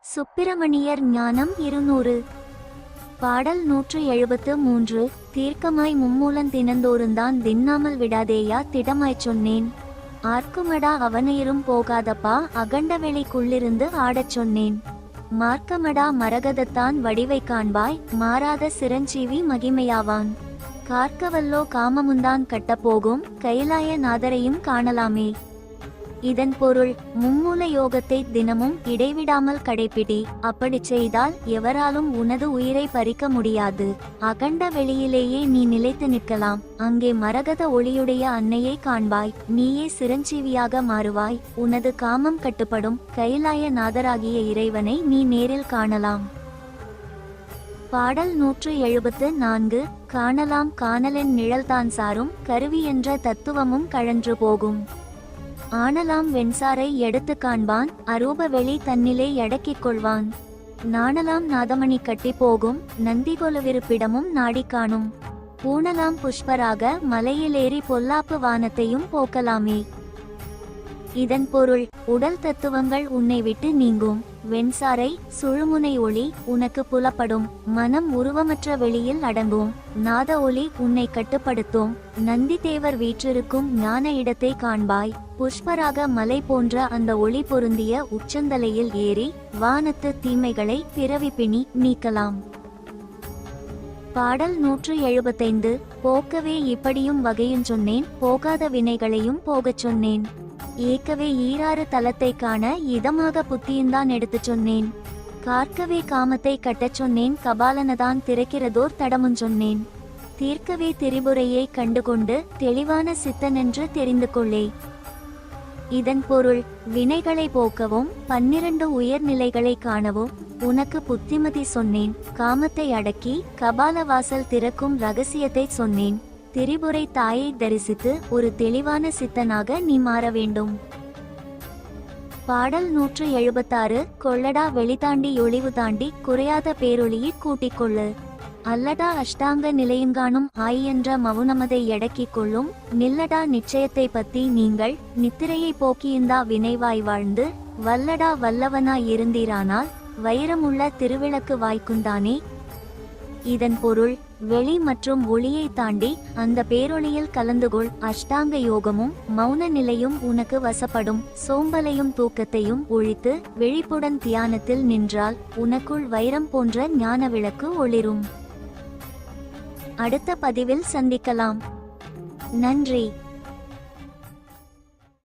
சுப்பிரமணியர் ஞானம் 200. பாடல் 173. தீர்க்கமாய் மும்மூலன் தினந்தோறுந்தான் தின்னாமல் விடாதேயா திடமாய்ச் சொன்னேன். ஆர்க்குமடா அவனையிரும் போகாதப்பா அகண்டவெளிக்குள்ளிருந்து ஆடச் சொன்னேன். மார்க்கமடா மரகதத்தான் வடிவை காண்பாய் மாறாத சிரஞ்சீவி மகிமையாவான். கார்க்கவல்லோ காமமுந்தான் கட்டப்போகும் கைலாய நாதரையும் காணலாமே. இதன் பொருள், மும்மூல யோகத்தை தினமும் இடைவிடாமல் கடைபிடி. அப்படிச் செய்தால் எவராலும் உனது உயிரை பறிக்க முடியாது. அகண்ட வெளியிலேயே நீ நிலைத்து நிற்கலாம். அங்கே மரகத ஒளியுடைய அன்னையை காண்பாய். நீயே சிரஞ்சீவியாக மாறுவாய். உனது காமம் கட்டுப்படும். கைலாய நாதராகிய இறைவனை நீ நேரில் காணலாம். பாடல் 174. காணலாம் காணலென் நிழல்தான் சாரும் கருவி என்ற தத்துவமும் கழன்று போகும். ஆனலாம் வெண்சாரை எடுத்து காண்பான் அரூப வெளி தன்னிலே அடக்கிக் கொள்வான். நாணலாம் நாதமணி கட்டி போகும் நந்திகொலுவிருப்பிடமும் நாடி காணும். பூணலாம் புஷ்பராக மலையிலேறி பொல்லாப்பு வானத்தையும் போக்கலாமே. இதன் பொருள், உடல் தத்துவங்கள் உன்னை விட்டு நீங்கும். வெண்சாரை சுழுமுனை ஒளி உனக்கு புலப்படும். மனம் உருவமற்ற வெளியில் அடங்கும். நாத ஒளி உன்னை கட்டுப்படுத்தும். நந்தி தேவர் வீற்றிருக்கும் ஞான இடத்தை காண்பாய். புஷ்பராக மலை போன்ற அந்த ஒளி பொருந்திய உச்சந்தலையில் ஏறி வானத்து தீமைகளை பிறவிப்பிணி நீக்கலாம். பாடல் 175. போக்கவே இப்படியும் வகையும் சொன்னேன் போகாத வினைகளையும் போகச் சொன்னேன். ஏக்கவே ஈராறு தலத்தை காண இதமாக புத்தியுந்தான் எடுத்துச் சொன்னேன். கார்க்கவே காமத்தை கட்டச் சொன்னேன் கபாலனதான் திறக்கிறதோர் தடமும் சொன்னேன். தீர்க்கவே திரிபுரையை கண்டுகொண்டு தெளிவான சித்தனென்று தெரிந்து கொள்ளே. இதன் பொருள், வினைகளை போக்கவும் 12 உயர்நிலைகளை காணவும் உனக்கு புத்திமதி சொன்னேன். காமத்தை அடக்கி கபால வாசல் திறக்கும் இரகசியத்தை சொன்னேன். திரிபுரை தாயை தரிசித்து ஒரு தெளிவான சித்தனாக நீ மாற வேண்டும். பாடல் 176. கொள்ளடா வெளிதாண்டி ஒளிவு தாண்டி குறையாத பேரொளியை கூட்டிக் கொள்ளு. அல்லடா அஷ்டாங்க நிலையுங்காணும் ஆய் என்ற மவுனமதை எடக்கிக் கொள்ளும். நில்லடா நிச்சயத்தை பத்தி நீங்கள் நித்திரையை போக்கியுந்தா வினைவாய் வாழ்ந்து. வல்லடா வல்லவனாய் இருந்தீரானால் வைரமுள்ள திருவிளக்கு வாய்க்குந்தானே. இதன் பொருள், வெளி மற்றும் ஒளியை தாண்டி அந்த பேரொளியில் கலந்துகொள். அஷ்டாங்க யோகமும் மௌன நிலையும் உனக்கு வசப்படும். சோம்பலையும் தூக்கத்தையும் ஒழித்து விழிப்புடன் தியானத்தில் நின்றால் உனக்குள் வைரம் போன்ற ஞான விளக்கு ஒளிரும். அடுத்த பதிவில் சந்திக்கலாம். நன்றி.